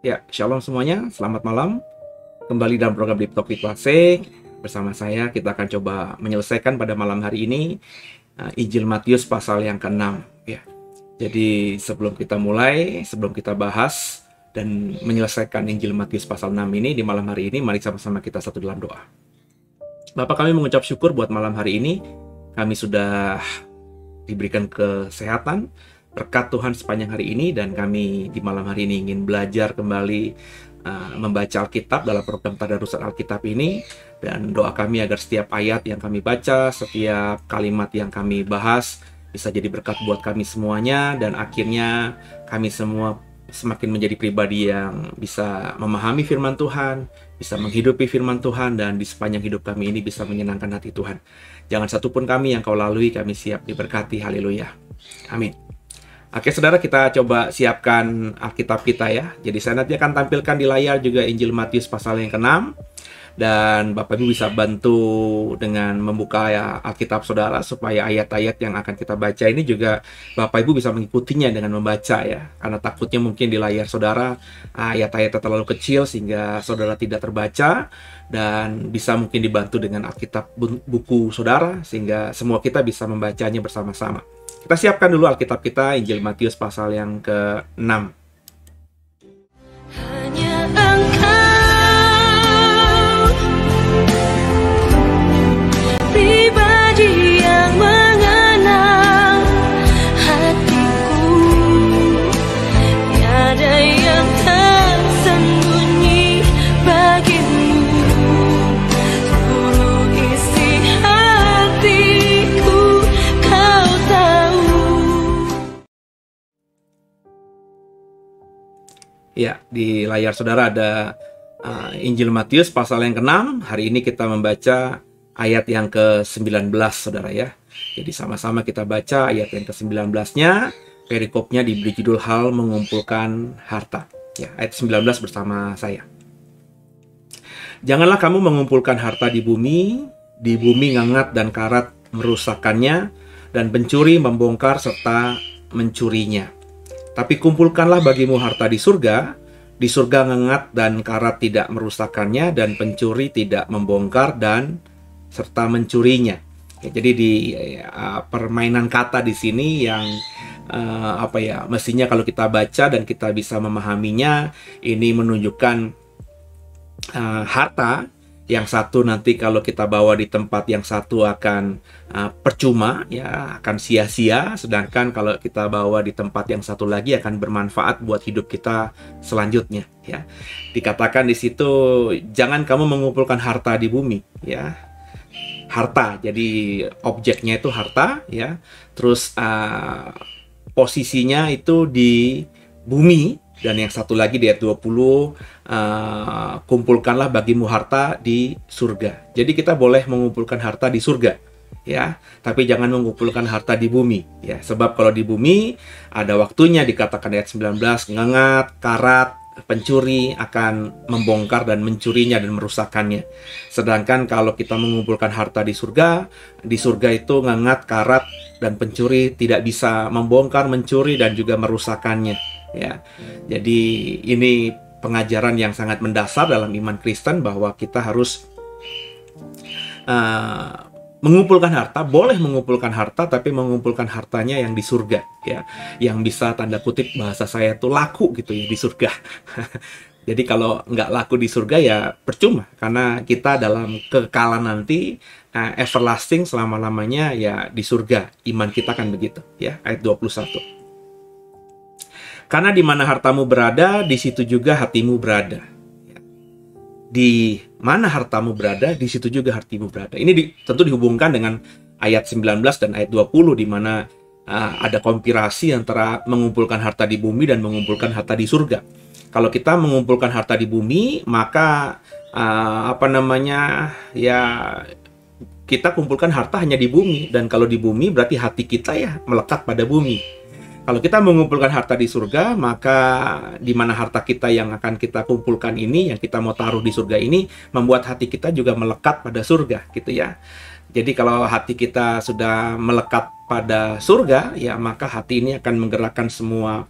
Ya, shalom semuanya, selamat malam. Kembali dalam program Deep Talk with Wase. Bersama saya, kita akan coba menyelesaikan pada malam hari ini Injil Matius pasal yang ke-6. Ya. Jadi sebelum kita mulai, sebelum kita bahas dan menyelesaikan Injil Matius pasal 6 ini di malam hari ini, mari sama-sama kita satu dalam doa. Bapak, kami mengucap syukur buat malam hari ini. Kami sudah diberikan kesehatan, berkat Tuhan sepanjang hari ini, dan kami di malam hari ini ingin belajar kembali membaca Alkitab dalam program Tadarusan Alkitab ini. Dan doa kami agar setiap ayat yang kami baca, setiap kalimat yang kami bahas bisa jadi berkat buat kami semuanya, dan akhirnya kami semua semakin menjadi pribadi yang bisa memahami firman Tuhan, bisa menghidupi firman Tuhan, dan di sepanjang hidup kami ini bisa menyenangkan hati Tuhan. Jangan satupun kami yang kau lalui, kami siap diberkati. Haleluya. Amin. Oke saudara, kita coba siapkan Alkitab kita ya. Jadi saya nanti akan tampilkan di layar juga Injil Matius pasal yang ke-6. Dan Bapak Ibu bisa bantu dengan membuka ya Alkitab saudara, supaya ayat-ayat yang akan kita baca ini juga Bapak Ibu bisa mengikutinya dengan membaca ya. Karena takutnya mungkin di layar saudara ayat-ayatnya terlalu kecil sehingga saudara tidak terbaca. Dan bisa mungkin dibantu dengan Alkitab buku saudara, sehingga semua kita bisa membacanya bersama-sama. Kita siapkan dulu Alkitab kita, Injil Matius pasal yang ke-6. Hanya Engkau, pribadi yang mengenal hatiku, tiada yang tersembunyi bagimu, seluruh isi hatiku Kau tahu. Ya, di layar saudara ada Injil Matius pasal yang ke-6. Hari ini kita membaca ayat yang ke-19 saudara ya. Jadi sama-sama kita baca ayat yang ke-19-nya. Perikopnya diberi judul hal mengumpulkan harta. Ya, ayat 19 bersama saya. Janganlah kamu mengumpulkan harta di bumi ngengat dan karat merusakkannya, dan pencuri membongkar serta mencurinya. Tapi kumpulkanlah bagimu harta di surga ngengat dan karat tidak merusakkannya, dan pencuri tidak membongkar dan serta mencurinya. Ya, jadi di permainan kata di sini yang mestinya kalau kita baca dan kita bisa memahaminya, ini menunjukkan harta Yang satu nanti kalau kita bawa di tempat yang satu akan percuma, ya akan sia-sia. Sedangkan kalau kita bawa di tempat yang satu lagi akan bermanfaat buat hidup kita selanjutnya. Ya, dikatakan di situ jangan kamu mengumpulkan harta di bumi, ya. Harta, jadi objeknya itu harta, ya. Terus posisinya itu di bumi. Dan yang satu lagi di ayat 20, kumpulkanlah bagimu harta di surga. Jadi kita boleh mengumpulkan harta di surga, ya, tapi jangan mengumpulkan harta di bumi, ya. Sebab kalau di bumi ada waktunya, dikatakan ayat 19, ngengat, karat, pencuri akan membongkar dan mencurinya dan merusakkannya. Sedangkan kalau kita mengumpulkan harta di surga itu ngengat, karat, dan pencuri tidak bisa membongkar, mencuri, dan juga merusakkannya, ya. Jadi ini pengajaran yang sangat mendasar dalam iman Kristen bahwa kita harus mengumpulkan harta, boleh mengumpulkan harta, tapi mengumpulkan hartanya yang di surga, ya, yang bisa tanda kutip bahasa saya tuh laku gitu ya di surga. Jadi kalau nggak laku di surga ya percuma, karena kita dalam kekekalan nanti everlasting selama-lamanya ya di surga. Iman kita kan begitu, ya, ayat 21. Karena di mana hartamu berada, di situ juga hatimu berada. Di mana hartamu berada, di situ juga hatimu berada. Ini tentu dihubungkan dengan ayat 19 dan ayat 20, di mana ada kompirasi antara mengumpulkan harta di bumi dan mengumpulkan harta di surga. Kalau kita mengumpulkan harta di bumi, maka ya kita kumpulkan harta hanya di bumi. Dan kalau di bumi berarti hati kita ya melekat pada bumi. Kalau kita mengumpulkan harta di surga, maka di mana harta kita yang akan kita kumpulkan ini, yang kita mau taruh di surga ini, membuat hati kita juga melekat pada surga, gitu ya. Jadi kalau hati kita sudah melekat pada surga, ya maka hati ini akan menggerakkan semua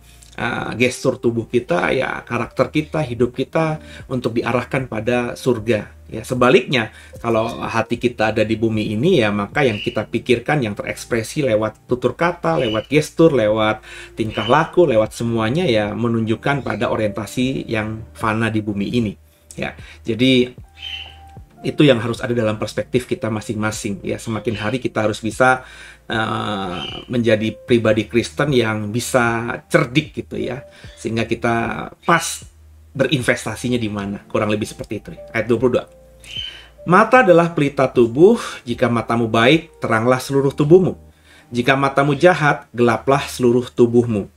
gestur tubuh kita, ya karakter kita, hidup kita untuk diarahkan pada surga. Ya, sebaliknya, kalau hati kita ada di bumi ini, ya maka yang kita pikirkan, yang terekspresi lewat tutur kata, lewat gestur, lewat tingkah laku, lewat semuanya ya menunjukkan pada orientasi yang fana di bumi ini. Ya, jadi itu yang harus ada dalam perspektif kita masing-masing. Ya, semakin hari kita harus bisa menjadi pribadi Kristen yang bisa cerdik gitu ya, sehingga kita pas berinvestasinya di mana, kurang lebih seperti itu. Ayat 22. Mata adalah pelita tubuh, jika matamu baik, teranglah seluruh tubuhmu. Jika matamu jahat, gelaplah seluruh tubuhmu.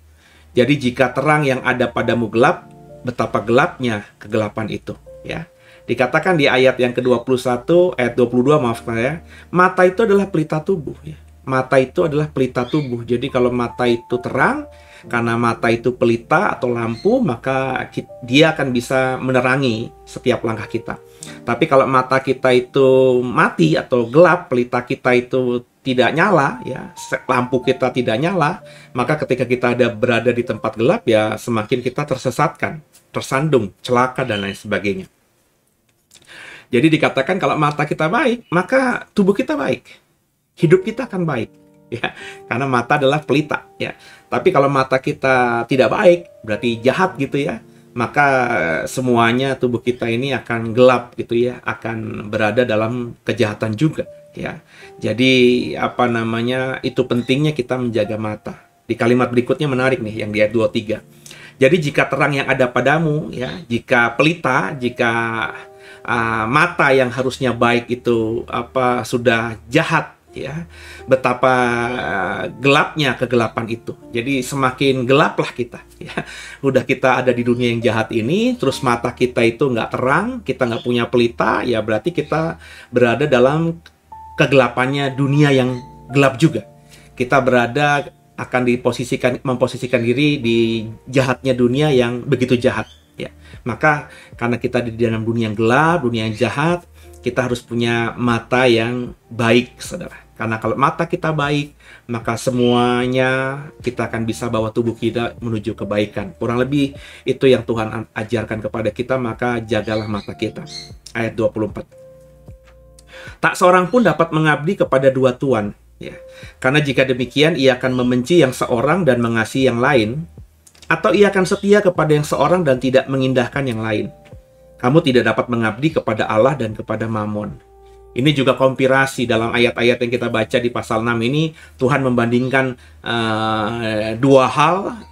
Jadi jika terang yang ada padamu gelap, betapa gelapnya kegelapan itu, ya. Dikatakan di ayat yang ke-21, ayat 22 maaf saya, mata itu adalah pelita tubuh, ya. Mata itu adalah pelita tubuh. Jadi kalau mata itu terang, karena mata itu pelita atau lampu, maka dia akan bisa menerangi setiap langkah kita. Tapi kalau mata kita itu mati atau gelap, pelita kita itu tidak nyala, ya, lampu kita tidak nyala, maka ketika kita berada di tempat gelap, ya semakin kita tersesatkan, tersandung, celaka, dan lain sebagainya. Jadi dikatakan kalau mata kita baik, maka tubuh kita baik. Hidup kita akan baik, ya, karena mata adalah pelita, ya. Tapi kalau mata kita tidak baik, berarti jahat gitu ya, maka semuanya tubuh kita ini akan gelap gitu ya, akan berada dalam kejahatan juga, ya. Jadi itu pentingnya kita menjaga mata. Di kalimat berikutnya menarik nih, yang di ayat 23. Jadi jika terang yang ada padamu, ya, jika pelita, jika mata yang harusnya baik itu sudah jahat, ya, betapa gelapnya kegelapan itu. Jadi semakin gelaplah kita, ya. Udah kita ada di dunia yang jahat ini, terus mata kita itu nggak terang, kita nggak punya pelita, ya berarti kita berada dalam kegelapannya dunia yang gelap juga. Kita akan memposisikan diri di jahatnya dunia yang begitu jahat, ya. Maka karena kita di dalam dunia yang gelap, dunia yang jahat, kita harus punya mata yang baik, saudara. Karena kalau mata kita baik, maka semuanya kita akan bisa bawa tubuh kita menuju kebaikan. Kurang lebih itu yang Tuhan ajarkan kepada kita, maka jagalah mata kita. Ayat 24. Tak seorang pun dapat mengabdi kepada dua tuan, ya. Karena jika demikian, ia akan membenci yang seorang dan mengasihi yang lain, atau ia akan setia kepada yang seorang dan tidak mengindahkan yang lain. kamu tidak dapat mengabdi kepada Allah dan kepada Mamon. Ini juga konspirasi dalam ayat-ayat yang kita baca di pasal 6 ini. Tuhan membandingkan dua hal,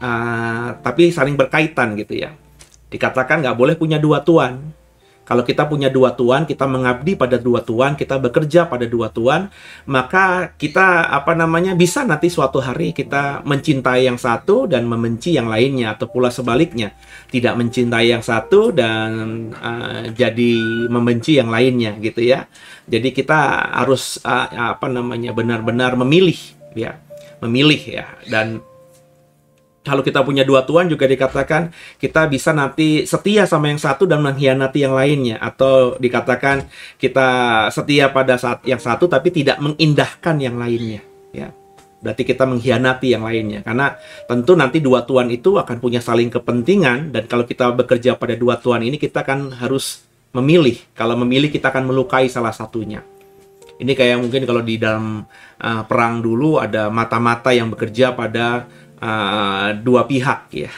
tapi saling berkaitan gitu ya. Dikatakan nggak boleh punya dua tuan. Kalau kita punya dua tuan, kita mengabdi pada dua tuan, kita bekerja pada dua tuan, maka kita bisa nanti suatu hari kita mencintai yang satu dan membenci yang lainnya, atau pula sebaliknya, tidak mencintai yang satu dan jadi membenci yang lainnya gitu ya. Jadi kita harus benar-benar memilih ya, dan kalau kita punya dua tuan juga dikatakan kita bisa nanti setia sama yang satu dan mengkhianati yang lainnya. Atau dikatakan kita setia pada saat yang satu tapi tidak mengindahkan yang lainnya. Ya. Berarti kita mengkhianati yang lainnya. Karena tentu nanti dua tuan itu akan punya saling kepentingan. Dan kalau kita bekerja pada dua tuan ini kita akan harus memilih. Kalau memilih kita akan melukai salah satunya. Ini kayak mungkin kalau di dalam perang dulu ada mata-mata yang bekerja pada dua pihak ya.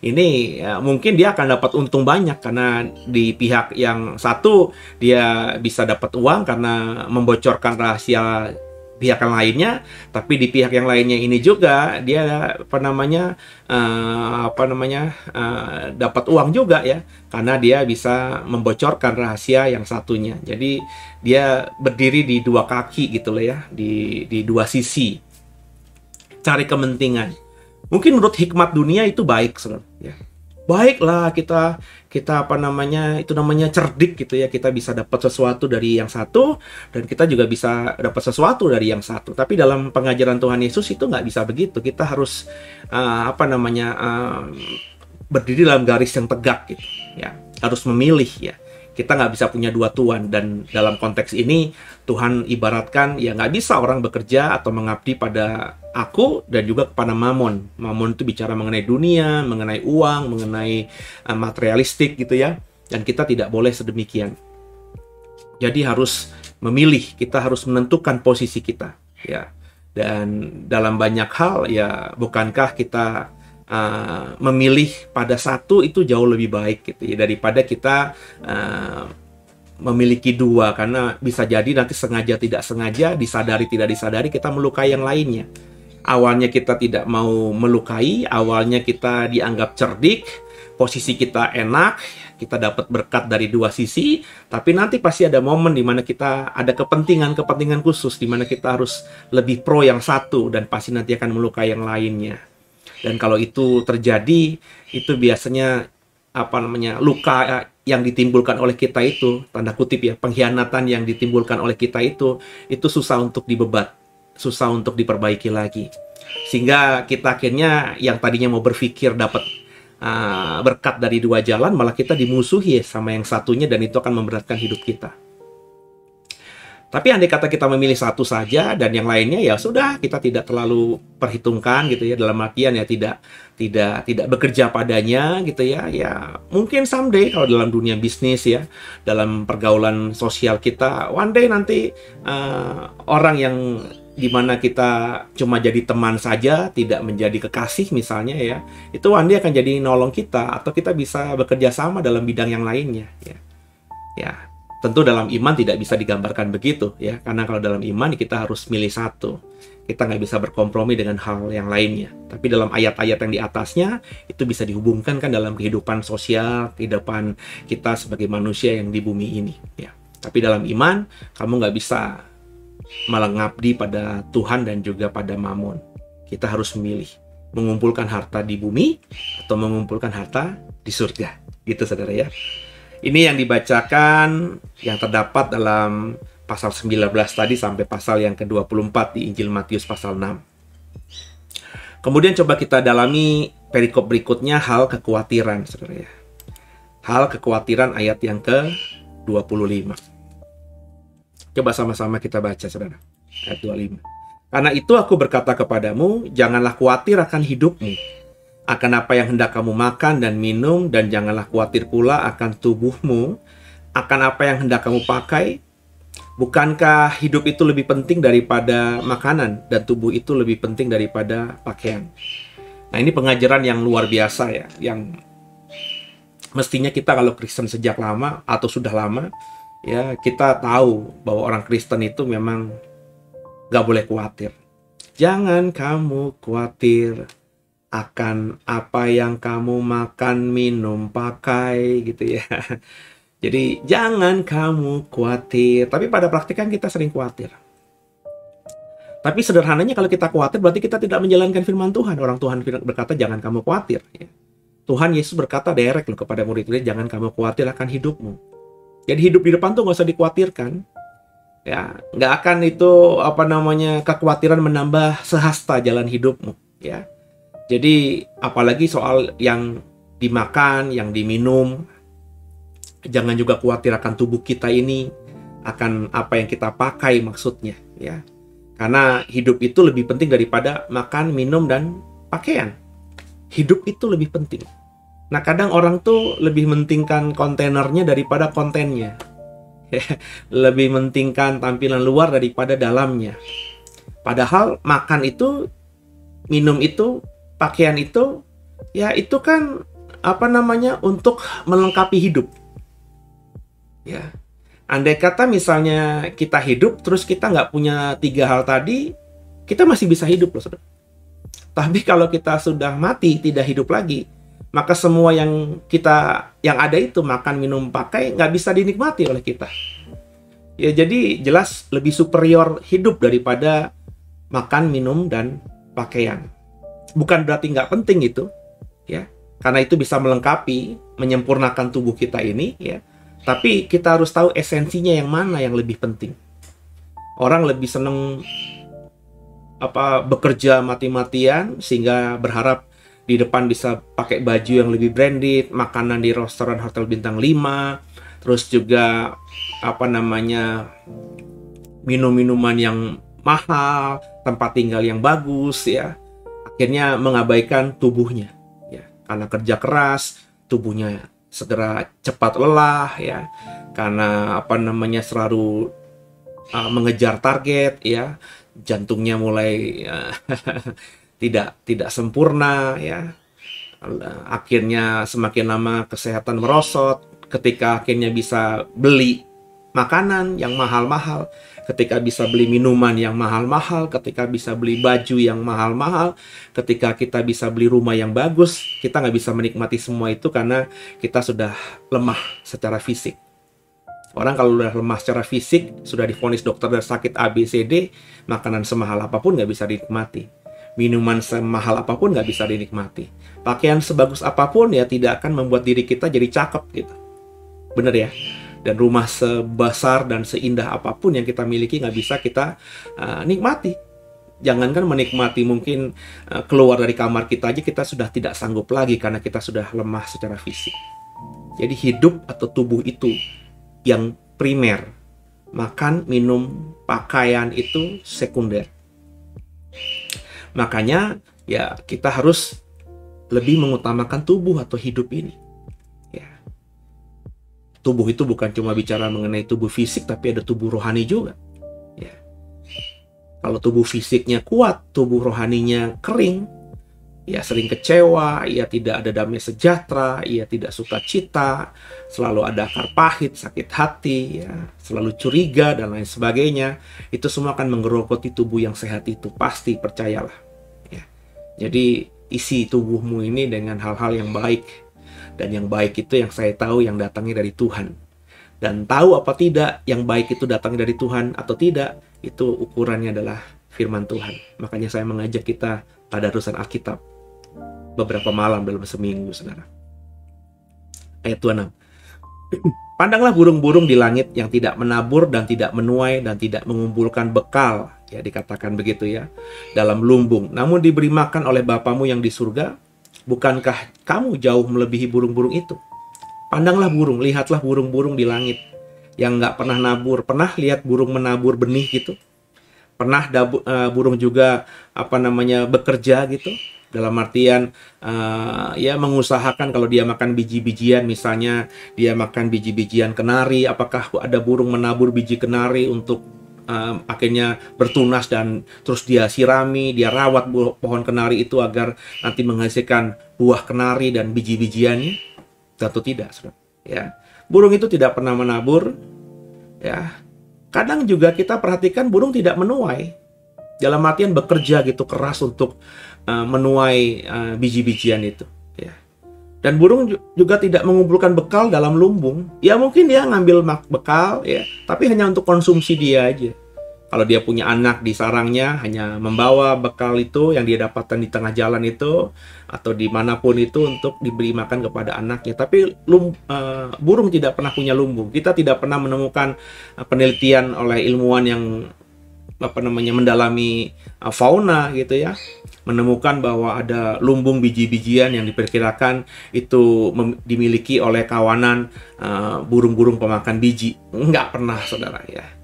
Ini mungkin dia akan dapat untung banyak karena di pihak yang satu dia bisa dapat uang karena membocorkan rahasia pihak yang lainnya, tapi di pihak yang lainnya ini juga dia dapat uang juga ya, karena dia bisa membocorkan rahasia yang satunya. Jadi dia berdiri di dua kaki gitu loh ya, di dua sisi, cari kepentingan. Mungkin menurut hikmat dunia itu baik, saudara. Ya. Baiklah kita itu namanya cerdik gitu ya. Kita bisa dapat sesuatu dari yang satu dan kita juga bisa dapat sesuatu dari yang satu. Tapi dalam pengajaran Tuhan Yesus itu nggak bisa begitu. Kita harus berdiri dalam garis yang tegak gitu. Ya, harus memilih ya. Kita nggak bisa punya dua tuan, dan dalam konteks ini Tuhan ibaratkan ya nggak bisa orang bekerja atau mengabdi pada aku dan juga kepada Mamon. Mamon itu bicara mengenai dunia, mengenai uang, mengenai materialistik gitu ya, dan kita tidak boleh sedemikian. Jadi harus memilih, kita harus menentukan posisi kita ya. Dan dalam banyak hal ya, bukankah kita memilih pada satu itu jauh lebih baik gitu ya, daripada kita memiliki dua, karena bisa jadi nanti sengaja tidak sengaja, disadari tidak disadari kita melukai yang lainnya. Awalnya kita tidak mau melukai, awalnya kita dianggap cerdik, posisi kita enak, kita dapat berkat dari dua sisi, tapi nanti pasti ada momen di mana kita ada kepentingan khusus di mana kita harus lebih pro yang satu dan pasti nanti akan melukai yang lainnya. Dan kalau itu terjadi, itu biasanya luka yang ditimbulkan oleh kita itu, tanda kutip ya, pengkhianatan yang ditimbulkan oleh kita itu susah untuk dibebat, susah untuk diperbaiki lagi. Sehingga kita akhirnya yang tadinya mau berpikir dapat berkat dari dua jalan, malah kita dimusuhi sama yang satunya, dan itu akan memberatkan hidup kita. Tapi andai kata kita memilih satu saja dan yang lainnya ya sudah, kita tidak terlalu perhitungkan gitu ya, dalam artian ya tidak bekerja padanya gitu ya. Ya mungkin someday kalau dalam dunia bisnis ya, dalam pergaulan sosial kita, one day nanti orang yang dimana kita cuma jadi teman saja, tidak menjadi kekasih misalnya ya, itu one day akan jadi nolong kita, atau kita bisa bekerja sama dalam bidang yang lainnya ya. Ya. Tentu dalam iman tidak bisa digambarkan begitu ya, karena kalau dalam iman kita harus milih satu. Kita nggak bisa berkompromi dengan hal yang lainnya. Tapi dalam ayat-ayat yang di atasnya itu bisa dihubungkan kan dalam kehidupan sosial, kehidupan kita sebagai manusia yang di bumi ini ya. Tapi dalam iman kamu nggak bisa malah ngabdi pada Tuhan dan juga pada Mamon. Kita harus memilih mengumpulkan harta di bumi atau mengumpulkan harta di surga. Gitu saudara ya. Ini yang dibacakan, yang terdapat dalam pasal 19 tadi sampai pasal yang ke-24 di Injil Matius pasal 6. Kemudian coba kita dalami perikop berikutnya, hal kekhawatiran, saudara ya. Hal kekhawatiran ayat yang ke-25. Coba sama-sama kita baca, saudara. Ayat 25. Karena itu aku berkata kepadamu, janganlah khawatir akan hidupmu, akan apa yang hendak kamu makan dan minum, dan janganlah khawatir pula akan tubuhmu, akan apa yang hendak kamu pakai. Bukankah hidup itu lebih penting daripada makanan, dan tubuh itu lebih penting daripada pakaian? Nah, ini pengajaran yang luar biasa ya, yang Mestinya kita kalau Kristen sejak lama atau sudah lama, ya kita tahu bahwa orang Kristen itu memang nggak boleh khawatir. Jangan kamu khawatir akan apa yang kamu makan, minum, pakai gitu ya. Jadi jangan kamu khawatir. Tapi pada praktikan kita sering khawatir. Tapi sederhananya kalau kita khawatir berarti kita tidak menjalankan firman Tuhan. Orang Tuhan berkata jangan kamu khawatir. Ya. Tuhan Yesus berkata direct loh kepada murid-murid, jangan kamu khawatir akan hidupmu. Jadi hidup di depan tuh nggak usah dikhawatirkan. Ya, nggak akan itu kekhawatiran menambah sehasta jalan hidupmu. Ya, jadi apalagi soal yang dimakan, yang diminum, jangan juga khawatir akan tubuh kita ini, akan apa yang kita pakai maksudnya. Ya, karena hidup itu lebih penting daripada makan, minum, dan pakaian. Hidup itu lebih penting. Nah, kadang orang tuh lebih mentingkan kontainernya daripada kontennya. Lebih mentingkan tampilan luar daripada dalamnya. Padahal makan itu, minum itu, pakaian itu, ya itu kan untuk melengkapi hidup. Ya, andai kata misalnya kita hidup terus kita nggak punya 3 hal tadi, kita masih bisa hidup loh, saudara. Tapi kalau kita sudah mati, tidak hidup lagi, maka semua yang ada itu, makan, minum, pakai, nggak bisa dinikmati oleh kita. Ya, jadi jelas lebih superior hidup daripada makan, minum, dan pakaian. Bukan berarti nggak penting itu, ya, karena itu bisa melengkapi, menyempurnakan tubuh kita ini, ya. Tapi kita harus tahu esensinya yang mana yang lebih penting. Orang lebih seneng bekerja mati-matian sehingga berharap di depan bisa pakai baju yang lebih branded, makanan di restoran hotel bintang 5, terus juga minum-minuman yang mahal, tempat tinggal yang bagus, ya. Akhirnya mengabaikan tubuhnya, ya. Karena kerja keras, tubuhnya segera cepat lelah, ya. Karena selalu mengejar target, ya. Jantungnya mulai tidak sempurna, ya. Akhirnya semakin lama kesehatan merosot ketika akhirnya bisa beli makanan yang mahal-mahal, ketika bisa beli minuman yang mahal-mahal, ketika bisa beli baju yang mahal-mahal, ketika kita bisa beli rumah yang bagus. Kita nggak bisa menikmati semua itu karena kita sudah lemah secara fisik. Orang kalau udah lemah secara fisik, sudah divonis dokter dan sakit ABCD, makanan semahal apapun nggak bisa dinikmati. Minuman semahal apapun nggak bisa dinikmati. Pakaian sebagus apapun ya tidak akan membuat diri kita jadi cakep gitu. Bener ya? Dan rumah sebesar dan seindah apapun yang kita miliki nggak bisa kita nikmati. Jangankan menikmati, mungkin keluar dari kamar kita aja kita sudah tidak sanggup lagi karena kita sudah lemah secara fisik. Jadi hidup atau tubuh itu yang primer. Makan, minum, pakaian itu sekunder. Makanya ya kita harus lebih mengutamakan tubuh atau hidup ini. Ya. Tubuh itu bukan cuma bicara mengenai tubuh fisik, tapi ada tubuh rohani juga. Ya. Kalau tubuh fisiknya kuat, tubuh rohaninya kering, ia sering kecewa, ia tidak ada damai sejahtera, ia tidak suka cita, selalu ada akar pahit, sakit hati, ya, selalu curiga, dan lain sebagainya. Itu semua akan menggerogoti tubuh yang sehat itu, pasti, percayalah. Ya. Jadi isi tubuhmu ini dengan hal-hal yang baik. Dan yang baik itu yang saya tahu yang datangnya dari Tuhan. Dan tahu apa tidak yang baik itu datangnya dari Tuhan atau tidak, itu ukurannya adalah firman Tuhan. Makanya saya mengajak kita tadarusan Alkitab beberapa malam dalam seminggu, saudara. Ayat 26. Pandanglah burung-burung di langit yang tidak menabur dan tidak menuai dan tidak mengumpulkan bekal, ya dikatakan begitu ya, dalam lumbung, namun diberi makan oleh Bapamu yang di surga. Bukankah kamu jauh melebihi burung-burung itu? Pandanglah burung, lihatlah burung-burung di langit yang nggak pernah nabur. Pernah lihat burung menabur benih gitu? Pernah burung juga bekerja gitu? Dalam artian ya mengusahakan kalau dia makan biji-bijian, misalnya dia makan biji-bijian kenari, apakah ada burung menabur biji kenari untuk akhirnya bertunas dan terus dia sirami, dia rawat pohon kenari itu agar nanti menghasilkan buah kenari dan biji-bijiannya? Tentu tidak, saudara. Ya, burung itu tidak pernah menabur. Ya, kadang juga kita perhatikan burung tidak menuai. Dalam artian bekerja gitu keras untuk menuai biji-bijian itu. Ya. Dan burung juga tidak mengumpulkan bekal dalam lumbung. Ya mungkin dia ngambil bekal, ya, tapi hanya untuk konsumsi dia aja. Kalau dia punya anak di sarangnya, hanya membawa bekal itu yang dia dapatkan di tengah jalan itu, atau dimanapun itu untuk diberi makan kepada anaknya. Tapi burung tidak pernah punya lumbung. Kita tidak pernah menemukan penelitian oleh ilmuwan yang mendalami fauna gitu ya, menemukan bahwa ada lumbung biji-bijian yang diperkirakan itu dimiliki oleh kawanan burung-burung pemakan biji. Nggak pernah, saudara, ya.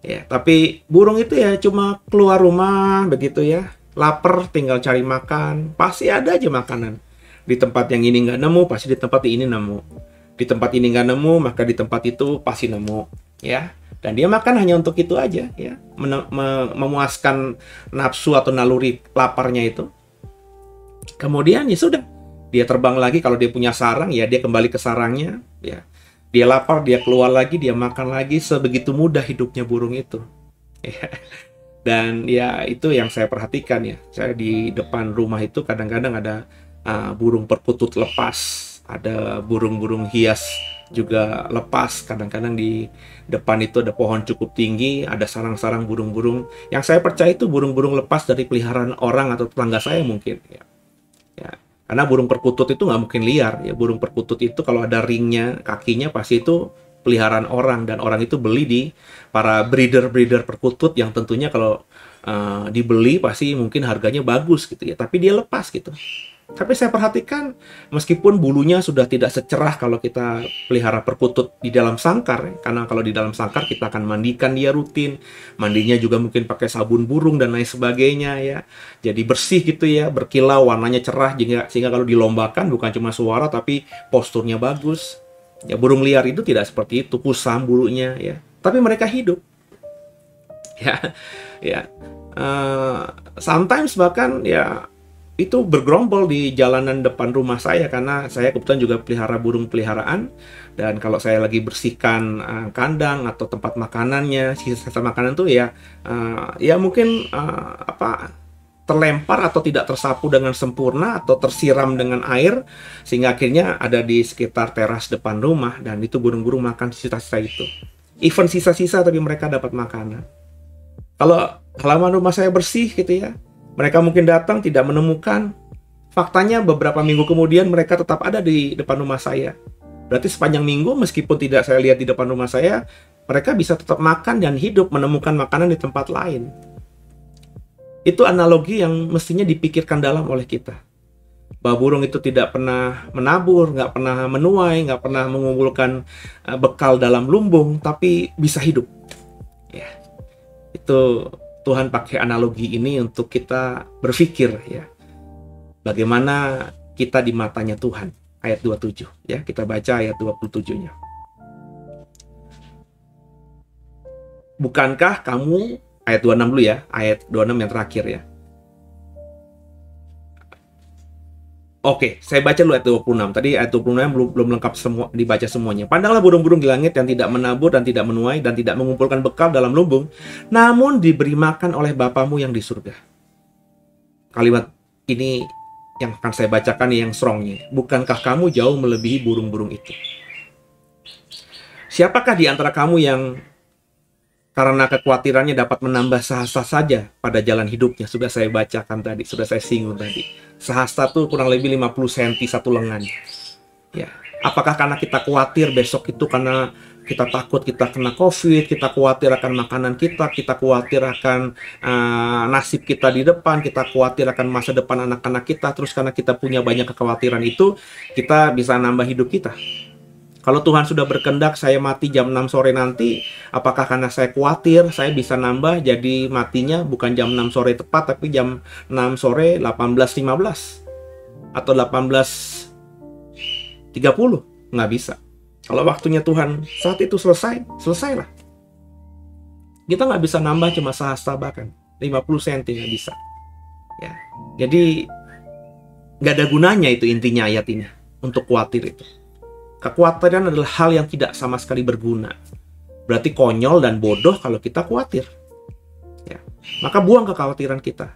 Ya, tapi burung itu ya cuma keluar rumah begitu ya, lapar tinggal cari makan, pasti ada aja makanan. Di tempat yang ini nggak nemu, pasti di tempat ini nemu. Di tempat ini nggak nemu, maka di tempat itu pasti nemu, ya. Dan dia makan hanya untuk itu aja, ya, memuaskan nafsu atau naluri laparnya itu. Kemudian ya sudah, dia terbang lagi. Kalau dia punya sarang, ya dia kembali ke sarangnya, ya. Dia lapar, dia keluar lagi, dia makan lagi. Sebegitu mudah hidupnya burung itu. Dan ya itu yang saya perhatikan ya. Saya di depan rumah itu kadang-kadang ada burung perkutut lepas. Ada burung-burung hias juga lepas. Kadang-kadang di depan itu ada pohon cukup tinggi. Ada sarang-sarang burung-burung. Yang saya percaya itu burung-burung lepas dari peliharaan orang atau tetangga saya mungkin. Ya. Karena burung perkutut itu nggak mungkin liar. Ya, burung perkutut itu kalau ada ringnya, kakinya pasti itu peliharaan orang. Dan orang itu beli di para breeder-breeder perkutut yang tentunya kalau dibeli pasti mungkin harganya bagus gitu ya. Tapi dia lepas gitu. Tapi saya perhatikan meskipun bulunya sudah tidak secerah kalau kita pelihara perkutut di dalam sangkar. Karena kalau di dalam sangkar kita akan mandikan dia rutin. Mandinya juga mungkin pakai sabun burung dan lain sebagainya ya. Jadi bersih gitu ya, berkilau, warnanya cerah sehingga kalau dilombakan bukan cuma suara tapi posturnya bagus. Ya, burung liar itu tidak seperti itu, kusam bulunya ya. Tapi mereka hidup. Ya. Sometimes bahkan ya itu bergerombol di jalanan depan rumah saya karena saya kebetulan juga pelihara burung peliharaan. Dan kalau saya lagi bersihkan kandang atau tempat makanannya, sisa-sisa makanan tuh ya mungkin terlempar atau tidak tersapu dengan sempurna atau tersiram dengan air sehingga akhirnya ada di sekitar teras depan rumah. Dan itu burung-burung makan sisa-sisa itu. Even sisa-sisa tapi mereka dapat makanan. Kalau halaman rumah saya bersih gitu ya, mereka mungkin datang tidak menemukan. Faktanya beberapa minggu kemudian mereka tetap ada di depan rumah saya. Berarti sepanjang minggu meskipun tidak saya lihat di depan rumah saya, mereka bisa tetap makan dan hidup menemukan makanan di tempat lain. Itu analogi yang mestinya dipikirkan dalam oleh kita. Bahwa burung itu tidak pernah menabur, nggak pernah menuai, nggak pernah mengumpulkan bekal dalam lumbung, tapi bisa hidup. Ya, itu Tuhan pakai analogi ini untuk kita berpikir ya, bagaimana kita di matanya Tuhan. Ayat 27 ya, kita baca ayat 27-nya. Bukankah kamu, ayat 26 dulu ya, ayat 26 yang terakhir ya. Oke, saya baca dulu ayat 26. Tadi ayat 26 belum lengkap semua dibaca semuanya. Pandanglah burung-burung di langit yang tidak menabur dan tidak menuai dan tidak mengumpulkan bekal dalam lumbung, namun diberi makan oleh Bapamu yang di surga. Kalimat ini yang akan saya bacakan yang strongnya. Bukankah kamu jauh melebihi burung-burung itu? Siapakah di antara kamu yang karena kekhawatirannya dapat menambah sehasta saja pada jalan hidupnya? Sudah saya bacakan tadi, sudah saya singgung tadi. Sehasta tuh kurang lebih 50 cm satu lengan. Ya, apakah karena kita khawatir besok itu karena kita takut kita kena COVID, kita khawatir akan makanan kita khawatir akan nasib kita di depan, kita khawatir akan masa depan anak-anak kita, terus karena kita punya banyak kekhawatiran itu, kita bisa nambah hidup kita? Kalau Tuhan sudah berkehendak saya mati jam 6 sore nanti, apakah karena saya khawatir saya bisa nambah jadi matinya bukan jam 6 sore tepat tapi jam 6 sore 18.15 atau 18.30? Nggak bisa. Kalau waktunya Tuhan saat itu selesailah. Kita nggak bisa nambah cuma sehasta bahkan 50 cm nggak bisa. Ya, jadi nggak ada gunanya itu intinya ayat ini untuk khawatir itu. Kekhawatiran adalah hal yang tidak sama sekali berguna. Berarti konyol dan bodoh kalau kita khawatir. Ya. Maka buang kekhawatiran kita.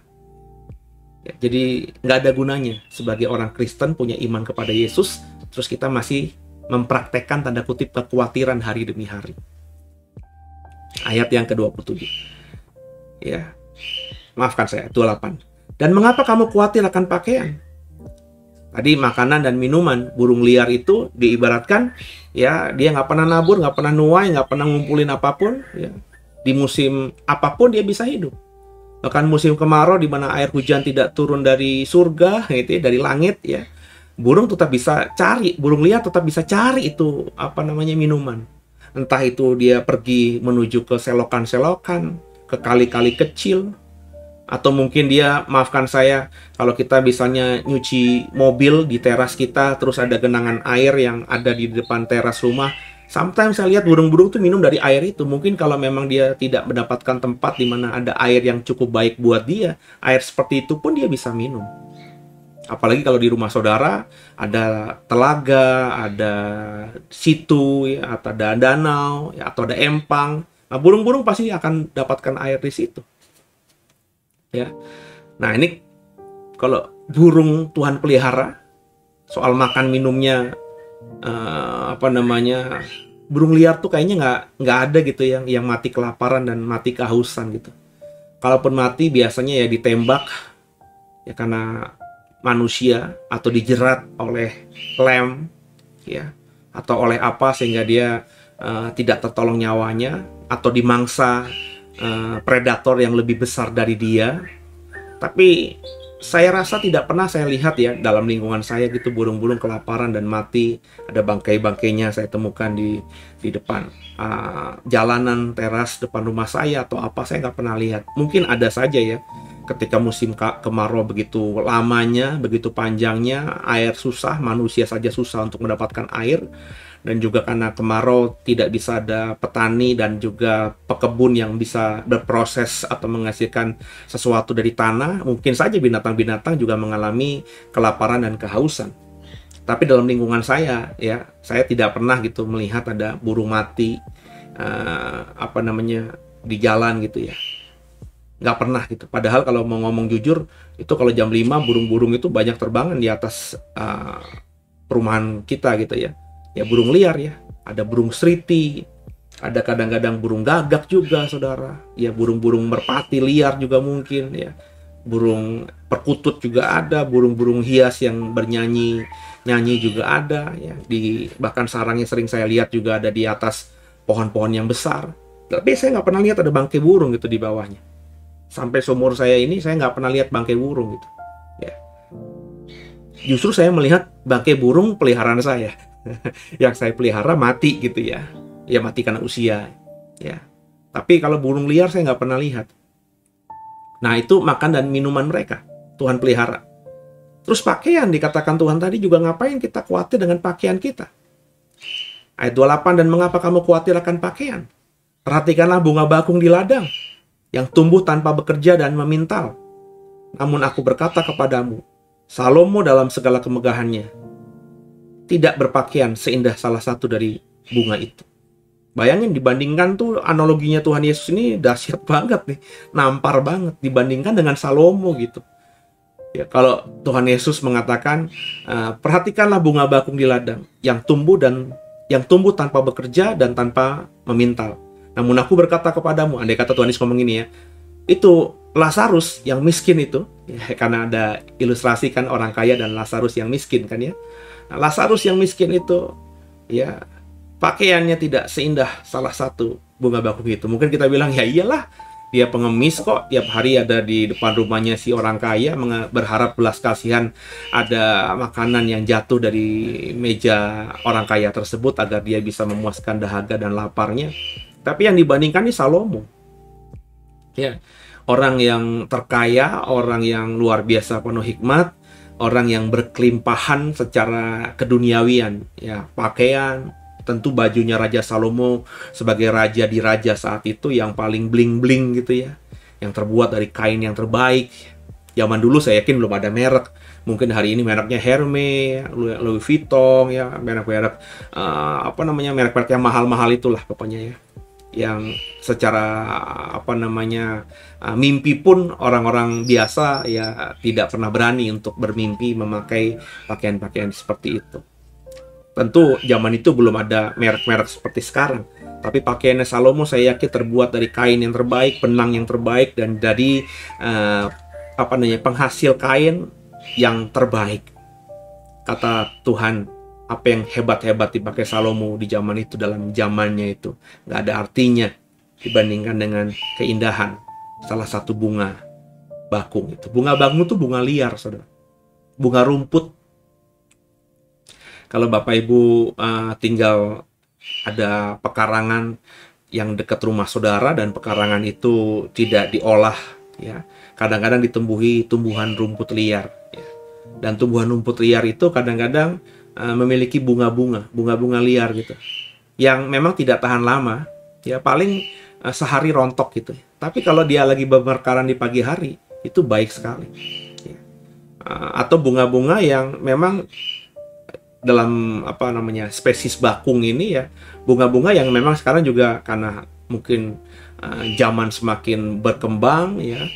Ya, jadi nggak ada gunanya sebagai orang Kristen punya iman kepada Yesus, terus kita masih mempraktekkan tanda kutip kekhawatiran hari demi hari. Ayat yang ke-27. Ya. Maafkan saya, 28. Dan mengapa kamu khawatir akan pakaian? Tadi makanan dan minuman, burung liar itu diibaratkan ya dia nggak pernah nabur, nggak pernah nuai, nggak pernah ngumpulin apapun. Ya. Di musim apapun dia bisa hidup. Bahkan musim kemarau di mana air hujan tidak turun dari surga, gitu, dari langit, ya, burung tetap bisa cari, burung liar tetap bisa cari itu minuman. Entah itu dia pergi menuju ke selokan-selokan, ke kali-kali kecil, atau mungkin dia, maafkan saya, kalau kita misalnya nyuci mobil di teras kita, terus ada genangan air yang ada di depan teras rumah. Sometimes saya lihat burung-burung tuh minum dari air itu. Mungkin kalau memang dia tidak mendapatkan tempat di mana ada air yang cukup baik buat dia, air seperti itu pun dia bisa minum. Apalagi kalau di rumah saudara ada telaga, ada situ, ya, atau ada danau, ya, atau ada empang. Nah, burung-burung pasti akan dapatkan air di situ. Ya. Nah, ini kalau burung Tuhan pelihara, soal makan minumnya, burung liar tuh kayaknya nggak ada gitu yang mati kelaparan dan mati kehausan gitu. Kalaupun mati biasanya ya ditembak ya karena manusia, atau dijerat oleh lem, ya, atau oleh apa sehingga dia tidak tertolong nyawanya, atau dimangsa predator yang lebih besar dari dia. Tapi saya rasa tidak pernah saya lihat ya dalam lingkungan saya gitu burung-burung kelaparan dan mati. Ada bangkai-bangkainya saya temukan di depan jalanan teras depan rumah saya atau apa, saya nggak pernah lihat. Mungkin ada saja ya ketika musim kemarau begitu lamanya, begitu panjangnya, air susah, manusia saja susah untuk mendapatkan air. Dan juga karena kemarau tidak bisa ada petani dan juga pekebun yang bisa berproses atau menghasilkan sesuatu dari tanah, mungkin saja binatang-binatang juga mengalami kelaparan dan kehausan. Tapi dalam lingkungan saya, ya, saya tidak pernah gitu melihat ada burung mati di jalan gitu ya. Nggak pernah gitu. Padahal kalau mau ngomong jujur, itu kalau jam 5 burung-burung itu banyak terbangan di atas perumahan kita gitu ya. Ya burung liar ya, ada burung seriti, ada kadang-kadang burung gagak juga saudara, ya burung-burung merpati liar juga mungkin ya, burung perkutut juga ada, burung-burung hias yang bernyanyi juga ada ya, bahkan sarangnya sering saya lihat juga ada di atas pohon-pohon yang besar. Tapi saya nggak pernah lihat ada bangkai burung gitu di bawahnya. Sampai seumur saya ini saya nggak pernah lihat bangkai burung gitu ya. Justru saya melihat bangkai burung peliharaan saya yang saya pelihara mati gitu ya. Ya mati karena usia ya. Tapi kalau burung liar saya nggak pernah lihat. Nah itu makan dan minuman mereka Tuhan pelihara. Terus pakaian dikatakan Tuhan tadi juga, ngapain kita khawatir dengan pakaian kita? Ayat 28, dan mengapa kamu khawatir akan pakaian? Perhatikanlah bunga bakung di ladang yang tumbuh tanpa bekerja dan memintal. Namun aku berkata kepadamu, Salomo dalam segala kemegahannya tidak berpakaian seindah salah satu dari bunga itu. Bayangin, dibandingkan tuh analoginya Tuhan Yesus ini dahsyat banget nih, nampar banget dibandingkan dengan Salomo gitu. Ya, kalau Tuhan Yesus mengatakan, perhatikanlah bunga bakung di ladang yang tumbuh tanpa bekerja dan tanpa memintal. Namun aku berkata kepadamu, andai kata Tuhan Yesus ngomong ini ya, itu Lazarus yang miskin itu, ya, karena ada ilustrasi kan orang kaya dan Lazarus yang miskin kan ya. Nah, Lazarus yang miskin itu, ya pakaiannya tidak seindah salah satu bunga bakung itu. Mungkin kita bilang, ya iyalah, dia pengemis kok, tiap hari ada di depan rumahnya si orang kaya, berharap belas kasihan ada makanan yang jatuh dari meja orang kaya tersebut agar dia bisa memuaskan dahaga dan laparnya. Tapi yang dibandingkan ini Salomo. Ya, orang yang terkaya, orang yang luar biasa penuh hikmat, orang yang berkelimpahan secara keduniawian, ya, pakaian, tentu bajunya Raja Salomo sebagai raja di raja saat itu yang paling bling-bling gitu ya, yang terbuat dari kain yang terbaik, Zaman dulu saya yakin belum ada merek. Mungkin hari ini mereknya Hermes, Louis Vuitton, ya merek-merek merek-merek yang mahal-mahal itulah pokoknya ya. Yang secara mimpi pun orang-orang biasa ya tidak pernah berani untuk bermimpi memakai pakaian-pakaian seperti itu. Tentu zaman itu belum ada merek-merek seperti sekarang. Tapi pakaiannya Salomo saya yakin terbuat dari kain yang terbaik, benang yang terbaik, dan dari penghasil kain yang terbaik. Kata Tuhan, apa yang hebat-hebat dipakai Salomo di zaman itu, dalam zamannya itu, nggak ada artinya dibandingkan dengan keindahan salah satu bunga bakung itu. Bunga bakung itu bunga liar, saudara. Bunga rumput. Kalau Bapak Ibu tinggal ada pekarangan yang dekat rumah saudara dan pekarangan itu tidak diolah, ya, kadang-kadang ditumbuhi tumbuhan rumput liar, ya. Dan tumbuhan rumput liar itu kadang-kadang memiliki bunga-bunga liar gitu, yang memang tidak tahan lama, ya paling sehari rontok gitu. Tapi kalau dia lagi bermekaran di pagi hari, itu baik sekali, ya. Atau bunga-bunga yang memang dalam spesies bakung ini ya, bunga-bunga yang memang sekarang juga karena mungkin zaman semakin berkembang ya,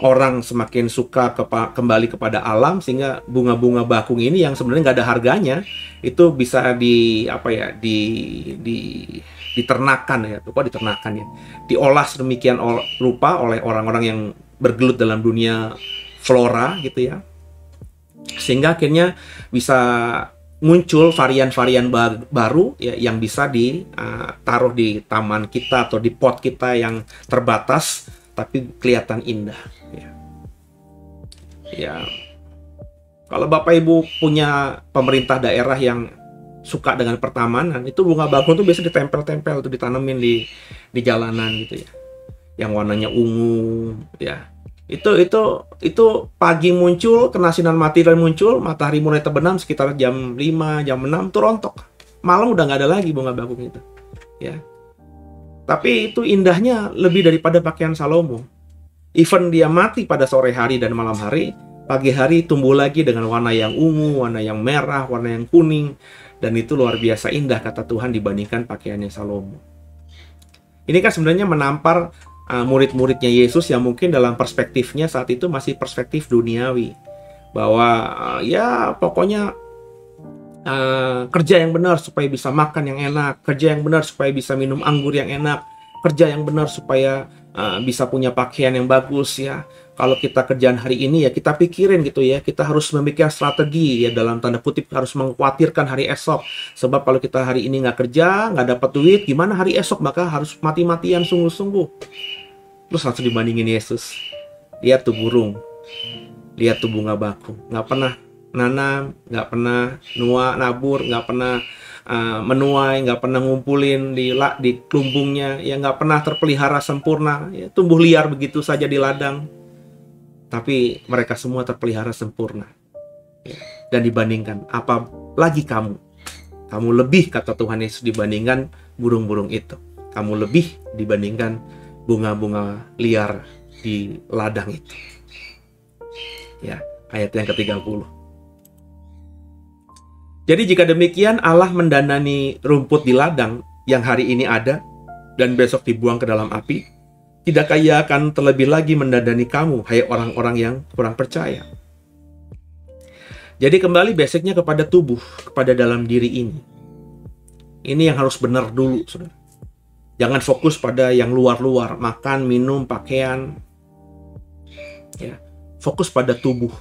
orang semakin suka kembali kepada alam, sehingga bunga-bunga bakung ini yang sebenarnya nggak ada harganya itu bisa diternakan ya, diolah sedemikian rupa oleh orang-orang yang bergelut dalam dunia flora gitu ya, sehingga akhirnya bisa muncul varian-varian baru ya, yang bisa ditaruh di taman kita atau di pot kita yang terbatas tapi kelihatan indah ya. Ya, kalau Bapak Ibu punya pemerintah daerah yang suka dengan pertamanan, itu bunga bakung tuh biasa ditempel-tempel tuh, ditanemin di jalanan gitu ya, yang warnanya ungu ya. Itu pagi muncul, kena sinar matahari muncul, matahari mulai terbenam sekitar jam 5, jam 6 tuh rontok. Malam udah nggak ada lagi bunga bakung itu. Ya. Tapi itu indahnya lebih daripada pakaian Salomo. Even dia mati pada sore hari dan malam hari, pagi hari tumbuh lagi dengan warna yang ungu, warna yang merah, warna yang kuning, dan itu luar biasa indah kata Tuhan dibandingkan pakaiannya Salomo. Ini kan sebenarnya menampar murid-muridnya Yesus yang mungkin dalam perspektifnya saat itu masih perspektif duniawi, bahwa ya pokoknya kerja yang benar supaya bisa makan yang enak, kerja yang benar supaya bisa minum anggur yang enak, kerja yang benar supaya bisa punya pakaian yang bagus ya. Kalau kita kerjaan hari ini ya kita pikirin gitu ya, kita harus memikirkan strategi ya, dalam tanda kutip harus mengkhawatirkan hari esok. Sebab kalau kita hari ini nggak kerja, nggak dapat duit, gimana hari esok? Maka harus mati-matian sungguh-sungguh. Terus langsung dibandingin Yesus. Lihat tuh burung, lihat tuh bunga bakung, nggak pernah nanam, nggak pernah nabur, nggak pernah menuai, nggak pernah ngumpulin di klumpungnya, ya nggak pernah terpelihara sempurna, ya, tumbuh liar begitu saja di ladang. Tapi mereka semua terpelihara sempurna. Ya. Dan dibandingkan, apa lagi kamu lebih, kata Tuhan Yesus, dibandingkan burung-burung itu. Kamu lebih dibandingkan bunga-bunga liar di ladang itu. Ya, ayat yang ke-30. Jadi jika demikian Allah mendandani rumput di ladang yang hari ini ada dan besok dibuang ke dalam api, tidakkah Ia akan terlebih lagi mendandani kamu, hai orang-orang yang kurang percaya? Jadi kembali basicnya kepada tubuh, kepada dalam diri ini. Ini yang harus benar dulu, saudara. Jangan fokus pada yang luar-luar, makan, minum, pakaian. Ya, fokus pada tubuh.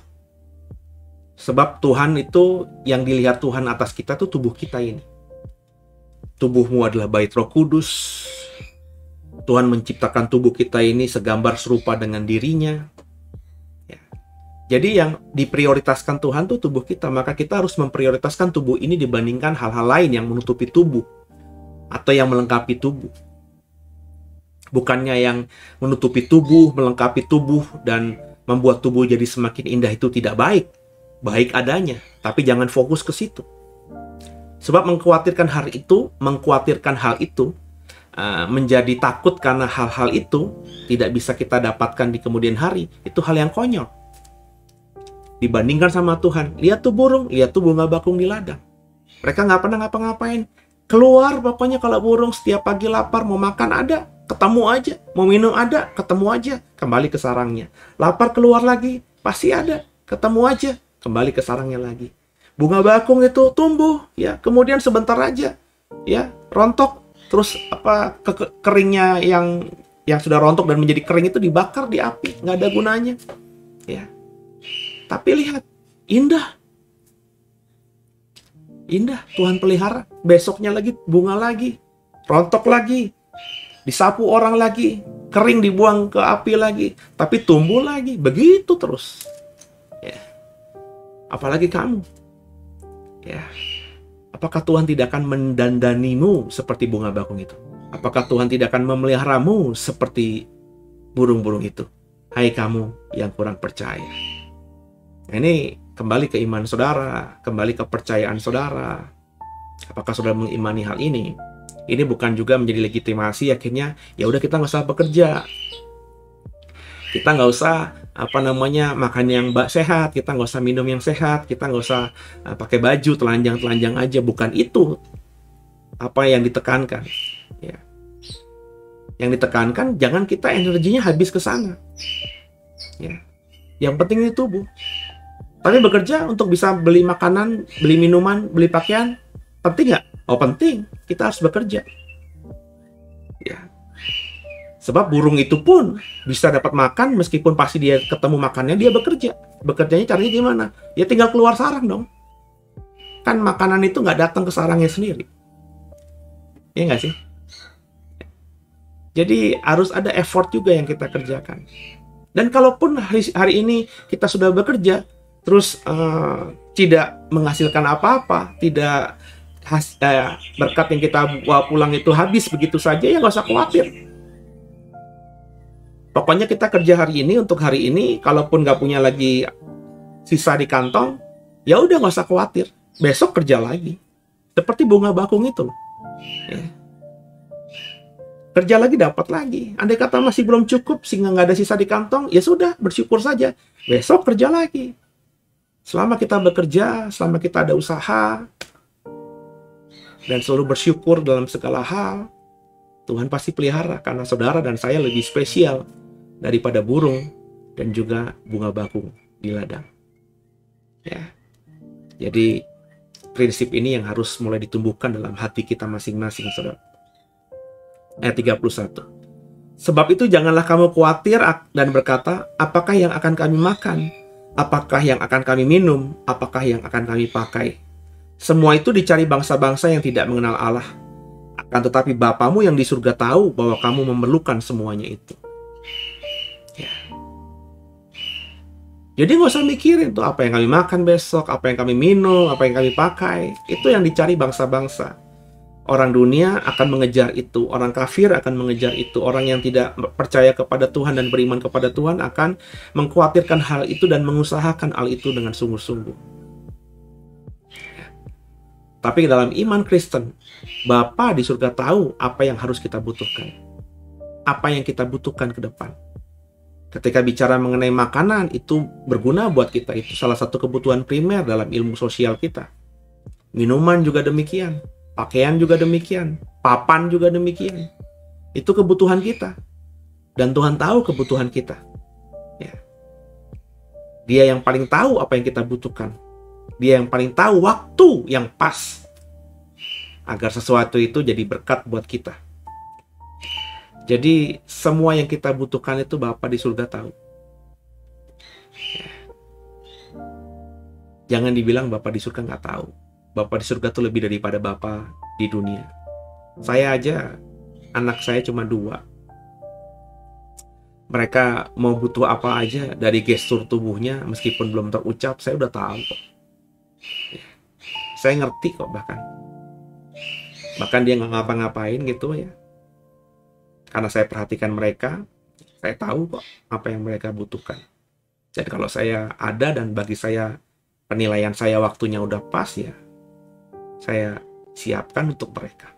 Sebab Tuhan itu, yang dilihat Tuhan atas kita tuh tubuh kita ini. Tubuhmu adalah bait Roh Kudus. Tuhan menciptakan tubuh kita ini segambar serupa dengan dirinya. Ya. Jadi yang diprioritaskan Tuhan tuh tubuh kita. Maka kita harus memprioritaskan tubuh ini dibandingkan hal-hal lain yang menutupi tubuh atau yang melengkapi tubuh. Bukannya yang menutupi tubuh, melengkapi tubuh, dan membuat tubuh jadi semakin indah itu tidak baik. Baik adanya, tapi jangan fokus ke situ. Sebab mengkhawatirkan hal itu, menjadi takut karena hal-hal itu tidak bisa kita dapatkan di kemudian hari, itu hal yang konyol. Dibandingkan sama Tuhan, lihat tuh burung, lihat tuh bunga bakung di ladang. Mereka nggak pernah ngapa-ngapain. Keluar pokoknya kalau burung setiap pagi lapar, mau makan ada, ketemu aja. Mau minum ada, ketemu aja. Kembali ke sarangnya. Lapar keluar lagi, pasti ada. Ketemu aja, kembali ke sarangnya lagi. Bunga bakung itu tumbuh, ya, kemudian sebentar aja, ya, rontok. Terus keringnya yang sudah rontok dan menjadi kering itu dibakar di api, nggak ada gunanya, ya. Tapi lihat, indah. Indah, Tuhan pelihara. Besoknya lagi bunga lagi, rontok lagi, disapu orang lagi, kering dibuang ke api lagi, tapi tumbuh lagi, begitu terus. Ya. Apalagi kamu. Ya. Apakah Tuhan tidak akan mendandanimu seperti bunga bakung itu? Apakah Tuhan tidak akan memeliharamu seperti burung-burung itu? Hai kamu yang kurang percaya. Ini kembali ke iman saudara, kembali ke kepercayaan saudara. Apakah saudara mengimani hal ini? Ini bukan juga menjadi legitimasi akhirnya ya udah kita nggak usah bekerja, kita nggak usah makan yang sehat, kita nggak usah minum yang sehat, kita nggak usah pakai baju telanjang aja. Bukan itu apa yang ditekankan. Ya. Yang ditekankan jangan kita energinya habis ke sana. Ya. Yang penting ini tubuh. Tapi bekerja untuk bisa beli makanan, beli minuman, beli pakaian, penting nggak? Oh penting, kita harus bekerja. Ya. Sebab burung itu pun bisa dapat makan meskipun pasti dia ketemu makannya, dia bekerja. Bekerjanya caranya gimana? Ya tinggal keluar sarang dong. Kan makanan itu nggak datang ke sarangnya sendiri. Iya nggak sih? Jadi harus ada effort juga yang kita kerjakan. Dan kalaupun hari ini kita sudah bekerja, terus tidak menghasilkan apa-apa, tidak berkat yang kita bawa pulang itu habis begitu saja, ya nggak usah khawatir. Pokoknya kita kerja hari ini untuk hari ini, kalaupun nggak punya lagi sisa di kantong, ya udah nggak usah khawatir. Besok kerja lagi, seperti bunga bakung itu. Ya. Kerja lagi dapat lagi. Andai kata masih belum cukup sehingga nggak ada sisa di kantong, ya sudah bersyukur saja. Besok kerja lagi. Selama kita bekerja, selama kita ada usaha, dan selalu bersyukur dalam segala hal, Tuhan pasti pelihara, karena saudara dan saya lebih spesial daripada burung dan juga bunga bakung di ladang. Ya. Jadi prinsip ini yang harus mulai ditumbuhkan dalam hati kita masing-masing, saudara. Ayat 31. Sebab itu janganlah kamu khawatir dan berkata, apakah yang akan kami makan? Apakah yang akan kami minum? Apakah yang akan kami pakai? Semua itu dicari bangsa-bangsa yang tidak mengenal Allah. Akan tetapi Bapamu yang di surga tahu bahwa kamu memerlukan semuanya itu. Ya. Jadi nggak usah mikirin tuh apa yang kami makan besok, apa yang kami minum, apa yang kami pakai. Itu yang dicari bangsa-bangsa. Orang dunia akan mengejar itu, orang kafir akan mengejar itu, orang yang tidak percaya kepada Tuhan dan beriman kepada Tuhan akan mengkhawatirkan hal itu dan mengusahakan hal itu dengan sungguh-sungguh. Tapi dalam iman Kristen, Bapa di surga tahu apa yang harus kita butuhkan, apa yang kita butuhkan ke depan. Ketika bicara mengenai makanan, itu berguna buat kita, itu salah satu kebutuhan primer dalam ilmu sosial kita. Minuman juga demikian. Pakaian juga demikian, papan juga demikian. Itu kebutuhan kita. Dan Tuhan tahu kebutuhan kita. Ya. Dia yang paling tahu apa yang kita butuhkan. Dia yang paling tahu waktu yang pas agar sesuatu itu jadi berkat buat kita. Jadi semua yang kita butuhkan itu Bapa di surga tahu. Ya. Jangan dibilang Bapa di surga nggak tahu. Bapa di surga itu lebih daripada Bapa di dunia. Saya aja, anak saya cuma 2. Mereka mau butuh apa aja dari gestur tubuhnya, meskipun belum terucap, saya udah tahu kok. Saya ngerti kok bahkan. Bahkan dia nggak ngapa-ngapain gitu ya. Karena saya perhatikan mereka, saya tahu kok apa yang mereka butuhkan. Jadi kalau saya ada dan bagi saya penilaian saya waktunya udah pas ya, saya siapkan untuk mereka.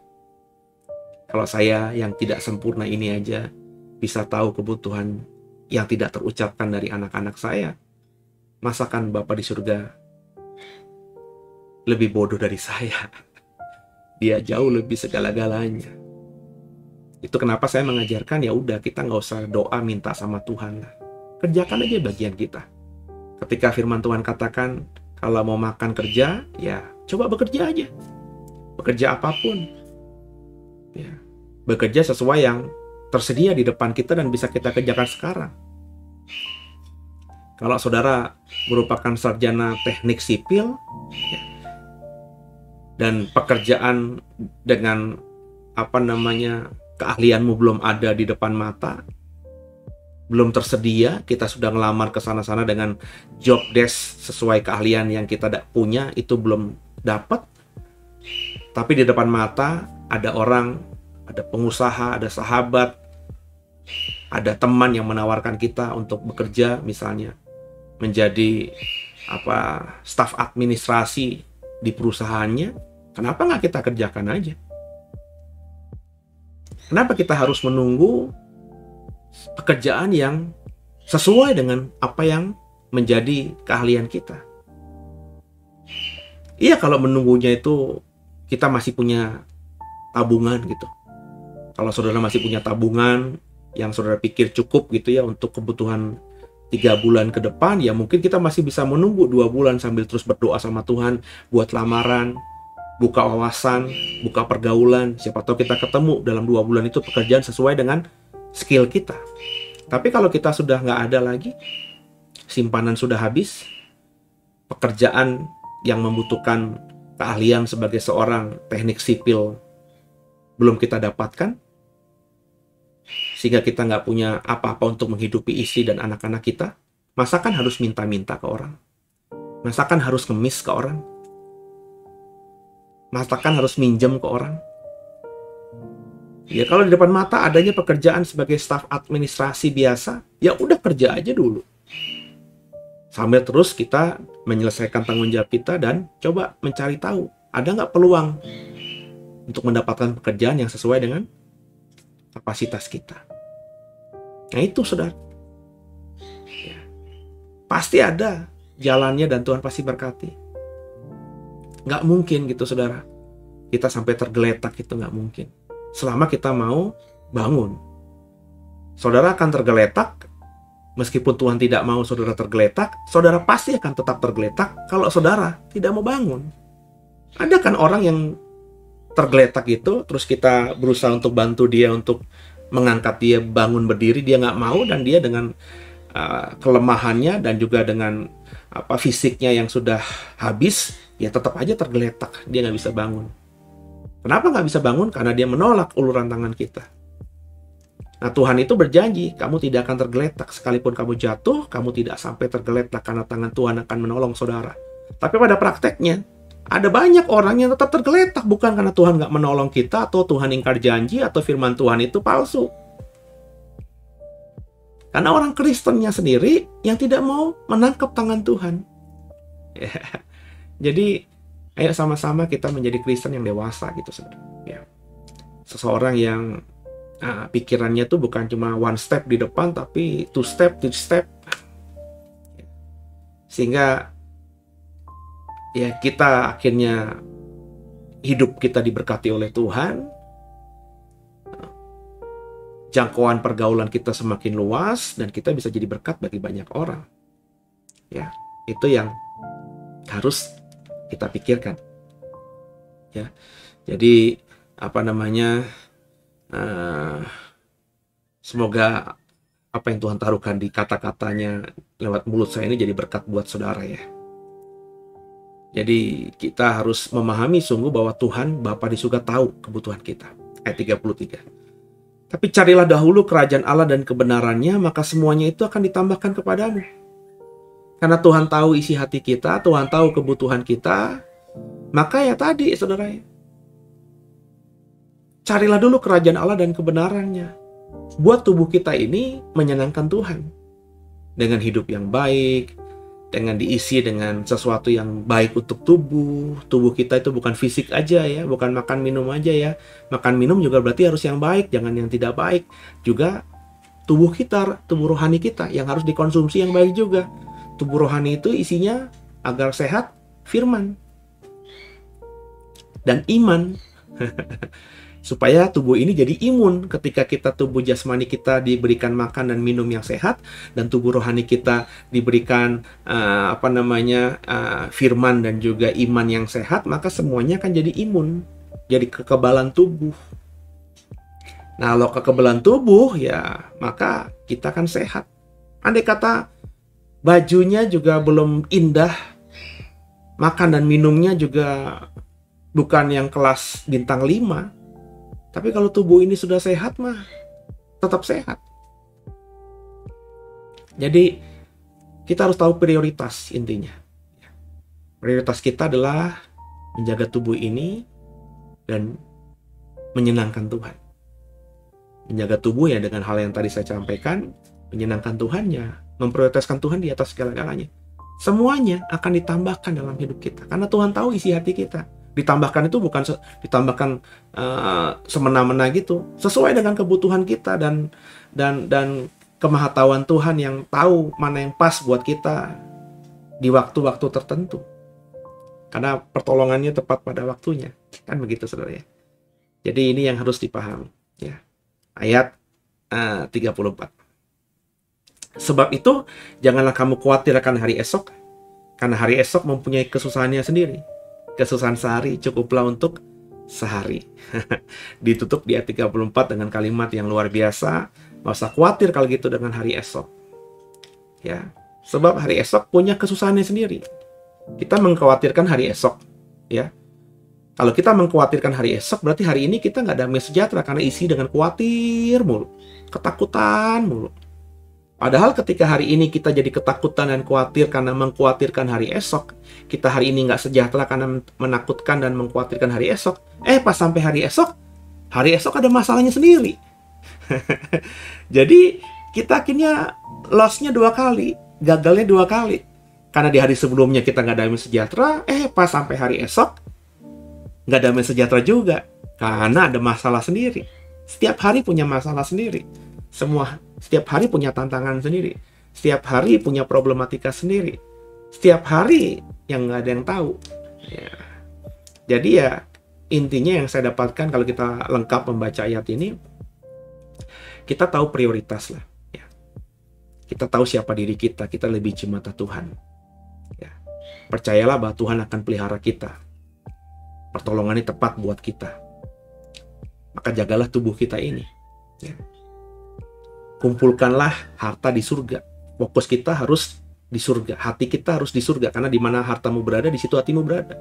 Kalau saya yang tidak sempurna ini aja bisa tahu kebutuhan yang tidak terucapkan dari anak-anak saya, masakan Bapa di surga lebih bodoh dari saya? Dia jauh lebih segala-galanya. Itu kenapa saya mengajarkan, ya udah, kita nggak usah doa minta sama Tuhan lah. Kerjakan aja bagian kita. Ketika firman Tuhan katakan, kalau mau makan kerja, ya coba bekerja aja. Bekerja apapun. Ya, bekerja sesuai yang tersedia di depan kita dan bisa kita kerjakan sekarang. Kalau saudara merupakan sarjana teknik sipil, ya, dan pekerjaan dengan keahlianmu belum ada di depan mata, belum tersedia, kita sudah ngelamar ke sana-sana dengan job desk sesuai keahlian yang kita punya, itu belum dapat. Tapi di depan mata ada orang, ada pengusaha, ada sahabat, ada teman yang menawarkan kita untuk bekerja, misalnya menjadi staf administrasi di perusahaannya. Kenapa nggak kita kerjakan aja? Kenapa kita harus menunggu pekerjaan yang sesuai dengan apa yang menjadi keahlian kita? Iya, kalau menunggunya itu kita masih punya tabungan gitu. Kalau saudara masih punya tabungan yang saudara pikir cukup gitu ya untuk kebutuhan 3 bulan ke depan, ya mungkin kita masih bisa menunggu 2 bulan sambil terus berdoa sama Tuhan buat lamaran, buka wawasan, buka pergaulan. Siapa tahu kita ketemu dalam 2 bulan itu pekerjaan sesuai dengan skill kita. Tapi kalau kita sudah nggak ada lagi, simpanan sudah habis, pekerjaan yang membutuhkan keahlian sebagai seorang teknik sipil belum kita dapatkan, sehingga kita nggak punya apa-apa untuk menghidupi istri dan anak-anak kita, masa kan harus minta-minta ke orang? Masa kan harus ngemis ke orang? Masa kan harus minjem ke orang? Ya kalau di depan mata adanya pekerjaan sebagai staf administrasi biasa, ya udah kerja aja dulu. Sambil terus kita menyelesaikan tanggung jawab kita dan coba mencari tahu, ada nggak peluang untuk mendapatkan pekerjaan yang sesuai dengan kapasitas kita. Nah itu saudara, ya, pasti ada jalannya dan Tuhan pasti berkati. Nggak mungkin gitu saudara, kita sampai tergeletak, itu nggak mungkin. Selama kita mau bangun, saudara akan tergeletak. Meskipun Tuhan tidak mau saudara tergeletak, saudara pasti akan tetap tergeletak kalau saudara tidak mau bangun. Ada kan orang yang tergeletak itu, terus kita berusaha untuk bantu dia untuk mengangkat dia bangun berdiri, dia nggak mau, dan dia dengan kelemahannya dan juga dengan fisiknya yang sudah habis, ya tetap aja tergeletak, dia nggak bisa bangun. Kenapa nggak bisa bangun? Karena dia menolak uluran tangan kita. Nah Tuhan itu berjanji, kamu tidak akan tergeletak. Sekalipun kamu jatuh, kamu tidak sampai tergeletak karena tangan Tuhan akan menolong saudara. Tapi pada prakteknya, ada banyak orang yang tetap tergeletak, bukan karena Tuhan nggak menolong kita, atau Tuhan ingkar janji, atau firman Tuhan itu palsu. Karena orang Kristennya sendiri yang tidak mau menangkap tangan Tuhan. Ya. Jadi, ayo sama-sama kita menjadi Kristen yang dewasa gitu, saudara. Ya. Seseorang yang pikirannya tuh bukan cuma one step di depan, tapi two step. Sehingga ya kita akhirnya hidup kita diberkati oleh Tuhan, jangkauan pergaulan kita semakin luas, dan kita bisa jadi berkat bagi banyak orang. Ya, itu yang harus kita pikirkan. Ya, jadi semoga apa yang Tuhan taruhkan di kata-katanya lewat mulut saya ini jadi berkat buat saudara ya. Jadi kita harus memahami sungguh bahwa Tuhan Bapa di surga tahu kebutuhan kita. Ayat 33. Tapi carilah dahulu kerajaan Allah dan kebenarannya, maka semuanya itu akan ditambahkan kepadamu. Karena Tuhan tahu isi hati kita, Tuhan tahu kebutuhan kita, maka ya tadi saudara ya, carilah dulu kerajaan Allah dan kebenarannya. Buat tubuh kita ini menyenangkan Tuhan. Dengan hidup yang baik, dengan diisi dengan sesuatu yang baik untuk tubuh. Tubuh kita itu bukan fisik aja ya, bukan makan minum aja ya. Makan minum juga berarti harus yang baik, jangan yang tidak baik. Juga tubuh kita, tubuh rohani kita yang harus dikonsumsi yang baik juga. Tubuh rohani itu isinya agar sehat, firman dan iman. Supaya tubuh ini jadi imun ketika tubuh jasmani kita diberikan makan dan minum yang sehat, dan tubuh rohani kita diberikan firman dan juga iman yang sehat, maka semuanya akan jadi imun, jadi kekebalan tubuh. Nah, kalau kekebalan tubuh ya maka kita akan sehat. Andai kata bajunya juga belum indah, makan dan minumnya juga bukan yang kelas bintang 5, tapi kalau tubuh ini sudah sehat mah tetap sehat. Jadi kita harus tahu prioritas intinya. Prioritas kita adalah menjaga tubuh ini dan menyenangkan Tuhan. Menjaga tubuh ya dengan hal yang tadi saya sampaikan, menyenangkan Tuhan ya, memprioritaskan Tuhan di atas segala-galanya. Semuanya akan ditambahkan dalam hidup kita, karena Tuhan tahu isi hati kita. Ditambahkan itu bukan ditambahkan semena-mena gitu, sesuai dengan kebutuhan kita dan kemahatauan Tuhan yang tahu mana yang pas buat kita di waktu-waktu tertentu. Karena pertolongannya tepat pada waktunya, kan begitu saudara ya. Jadi ini yang harus dipahami ya. Ayat 34. Sebab itu janganlah kamu khawatir akan hari esok, karena hari esok mempunyai kesusahannya sendiri. Kesusahan sehari cukuplah untuk sehari. Ditutup di ayat 34 dengan kalimat yang luar biasa. Gak usah khawatir kalau gitu dengan hari esok. Ya, sebab hari esok punya kesusahannya sendiri. Kita mengkhawatirkan hari esok. Ya, kalau kita mengkhawatirkan hari esok, berarti hari ini kita nggak damai sejahtera karena isi dengan khawatir mulu, ketakutan mulu. Padahal ketika hari ini kita jadi ketakutan dan khawatir karena mengkhawatirkan hari esok, kita hari ini nggak sejahtera karena menakutkan dan mengkhawatirkan hari esok, pas sampai hari esok ada masalahnya sendiri. Jadi kita akhirnya loss-nya 2 kali, gagalnya 2 kali. Karena di hari sebelumnya kita nggak damai sejahtera, pas sampai hari esok nggak damai sejahtera juga, karena ada masalah sendiri. Setiap hari punya masalah sendiri. Setiap hari punya tantangan sendiri. Setiap hari punya problematika sendiri. Setiap hari yang nggak ada yang tahu. Ya. Jadi ya intinya yang saya dapatkan kalau kita lengkap membaca ayat ini, kita tahu prioritas lah. Ya. Kita tahu siapa diri kita. Kita lebih mata Tuhan. Ya. Percayalah bahwa Tuhan akan pelihara kita. Pertolongannya tepat buat kita. Maka jagalah tubuh kita ini. Ya. Kumpulkanlah harta di surga. Fokus kita harus di surga. Hati kita harus di surga. Karena di mana hartamu berada, di situ hatimu berada.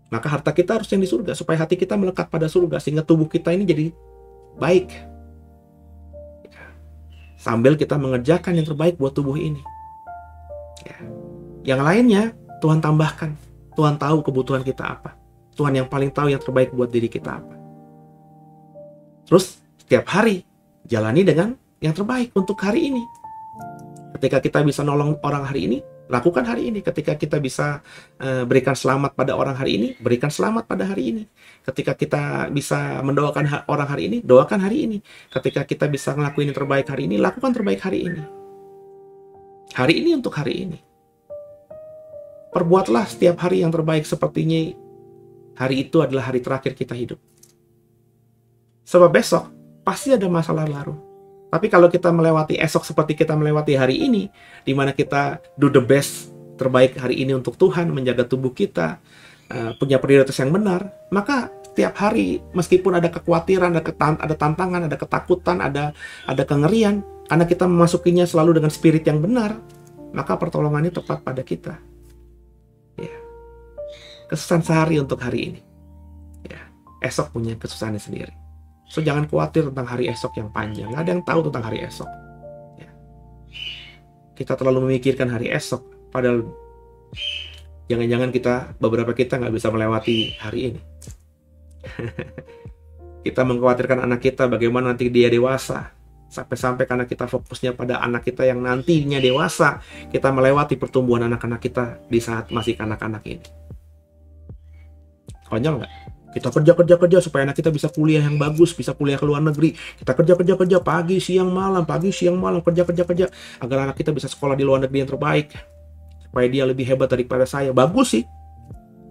Maka harta kita harus yang di surga. Supaya hati kita melekat pada surga. Sehingga tubuh kita ini jadi baik. Sambil kita mengerjakan yang terbaik buat tubuh ini. Ya. Yang lainnya, Tuhan tambahkan. Tuhan tahu kebutuhan kita apa. Tuhan yang paling tahu yang terbaik buat diri kita apa. Terus, setiap hari, jalani dengan yang terbaik untuk hari ini. Ketika kita bisa nolong orang hari ini, lakukan hari ini. Ketika kita bisa berikan selamat pada orang hari ini, berikan selamat pada hari ini. Ketika kita bisa mendoakan orang hari ini, doakan hari ini. Ketika kita bisa ngelakuin yang terbaik hari ini, lakukan terbaik hari ini. Hari ini untuk hari ini. Perbuatlah setiap hari yang terbaik sepertinya hari itu adalah hari terakhir kita hidup. Sebab besok pasti ada masalah baru. Tapi kalau kita melewati esok seperti kita melewati hari ini, di mana kita do the best terbaik hari ini untuk Tuhan, menjaga tubuh kita, punya prioritas yang benar, maka setiap hari meskipun ada kekhawatiran, ada tantangan, ada ketakutan, ada kengerian, karena kita memasukinya selalu dengan spirit yang benar, maka pertolongannya tepat pada kita. Ya. Kesusahan sehari untuk hari ini. Ya. Esok punya kesusahannya sendiri. So, jangan khawatir tentang hari esok yang panjang. Nggak ada yang tahu tentang hari esok. Ya. Kita terlalu memikirkan hari esok. Padahal jangan-jangan beberapa kita nggak bisa melewati hari ini. Kita mengkhawatirkan anak kita bagaimana nanti dia dewasa. Sampai-sampai karena kita fokusnya pada anak kita yang nantinya dewasa, kita melewati pertumbuhan anak-anak kita di saat masih kanak-kanak ini. Konyol nggak? Kita kerja supaya anak kita bisa kuliah yang bagus, bisa kuliah ke luar negeri. Kita kerja pagi siang malam, kerja agar anak kita bisa sekolah di luar negeri yang terbaik, supaya dia lebih hebat daripada saya. Bagus sih.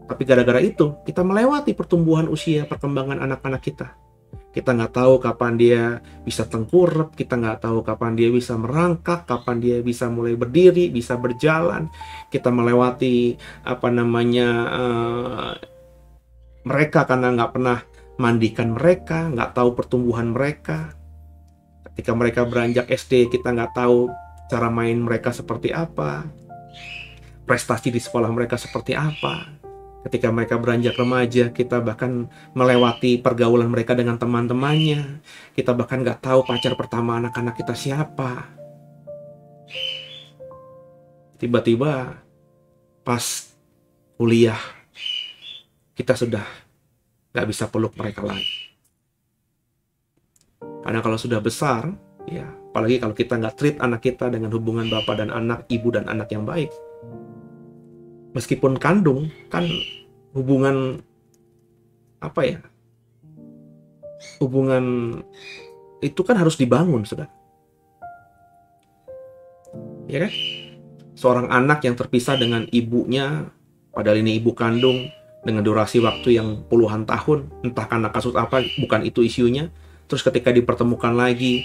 Tapi gara-gara itu kita melewati pertumbuhan usia perkembangan anak-anak kita. Kita nggak tahu kapan dia bisa tengkurap, kita nggak tahu kapan dia bisa merangkak, kapan dia bisa mulai berdiri, bisa berjalan. Kita melewati mereka karena nggak pernah mandikan mereka, nggak tahu pertumbuhan mereka. Ketika mereka beranjak SD, kita nggak tahu cara main mereka seperti apa, prestasi di sekolah mereka seperti apa. Ketika mereka beranjak remaja, kita bahkan melewati pergaulan mereka dengan teman-temannya. Kita bahkan nggak tahu pacar pertama anak-anak kita siapa. Tiba-tiba pas kuliah, kita sudah nggak bisa peluk mereka lagi. Karena kalau sudah besar, ya apalagi kalau kita nggak treat anak kita dengan hubungan bapak dan anak, ibu dan anak yang baik, meskipun kandung, kan hubungan hubungan itu kan harus dibangun, saudara. Ya kan? Seorang anak yang terpisah dengan ibunya, padahal ini ibu kandung, dengan durasi waktu yang puluhan tahun, entah karena kasus apa, bukan itu isunya. Terus ketika dipertemukan lagi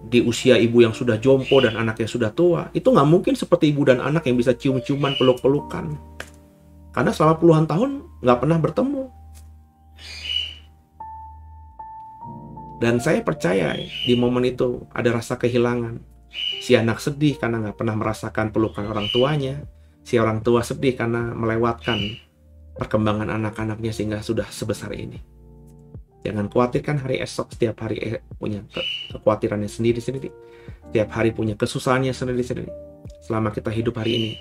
di usia ibu yang sudah jompo dan anak yang sudah tua, itu nggak mungkin seperti ibu dan anak yang bisa cium-ciuman, peluk-pelukan. Karena selama puluhan tahun nggak pernah bertemu. Dan saya percaya di momen itu ada rasa kehilangan. Si anak sedih karena nggak pernah merasakan pelukan orang tuanya. Si orang tua sedih karena melewatkan perkembangan anak-anaknya sehingga sudah sebesar ini. Jangan khawatirkan hari esok, setiap hari punya kekhawatirannya sendiri-sendiri. Setiap hari punya kesusahannya sendiri-sendiri. Selama kita hidup hari ini,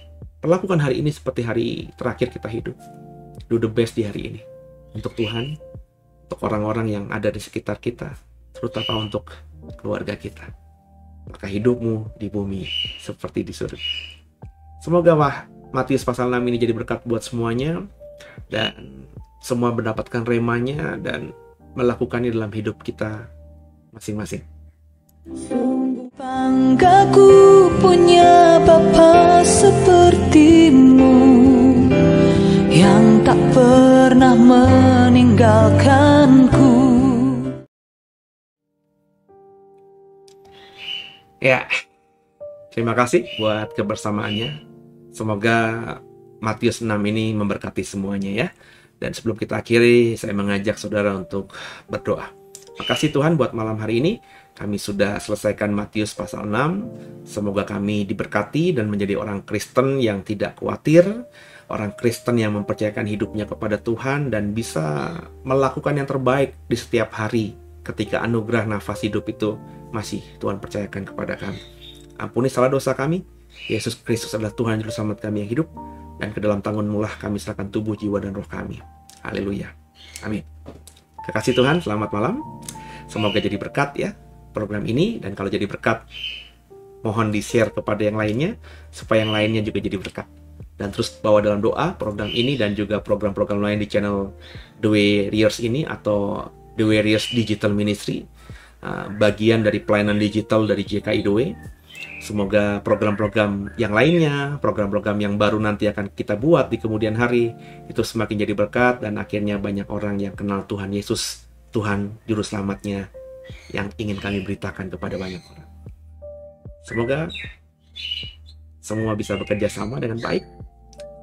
perlakukan hari ini seperti hari terakhir kita hidup. Do the best di hari ini. Untuk Tuhan, untuk orang-orang yang ada di sekitar kita, terutama untuk keluarga kita. Maka hidupmu di bumi seperti di surga. Semoga Matius pasal 6 ini jadi berkat buat semuanya, dan semua mendapatkan remanya dan melakukannya dalam hidup kita masing-masing. Banggaku punya Bapa sepertimu, yang tak pernah meninggalkanku. Ya, terima kasih buat kebersamaannya. Semoga Matius 6 ini memberkati semuanya ya. Dan sebelum kita akhiri, saya mengajak saudara untuk berdoa. Makasih Tuhan buat malam hari ini. Kami sudah selesaikan Matius pasal 6. Semoga kami diberkati dan menjadi orang Kristen yang tidak khawatir. Orang Kristen yang mempercayakan hidupnya kepada Tuhan dan bisa melakukan yang terbaik di setiap hari ketika anugerah nafas hidup itu masih Tuhan percayakan kepada kami. Ampuni salah dosa kami. Yesus Kristus adalah Tuhan Juru Selamat kami yang hidup. Dan ke dalam tangan-Mu lah kami serahkan tubuh, jiwa, dan roh kami. Haleluya. Amin. Kekasih Tuhan, selamat malam. Semoga jadi berkat ya program ini. Dan kalau jadi berkat, mohon di-share kepada yang lainnya, supaya yang lainnya juga jadi berkat. Dan terus bawa dalam doa program ini dan juga program-program lain di channel The Warriors ini, atau The Warriors Digital Ministry, bagian dari pelayanan digital dari JKI The Way. Semoga program-program yang lainnya, program-program yang baru nanti akan kita buat di kemudian hari, itu semakin jadi berkat, dan akhirnya banyak orang yang kenal Tuhan Yesus, Tuhan Juru Selamatnya, yang ingin kami beritakan kepada banyak orang. Semoga semua bisa bekerja sama dengan baik,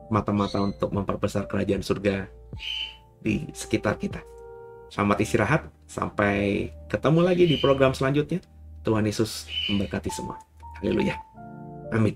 mata-mata untuk memperbesar kerajaan surga di sekitar kita. Selamat istirahat, sampai ketemu lagi di program selanjutnya. Tuhan Yesus memberkati semua. Haleluya. Amin.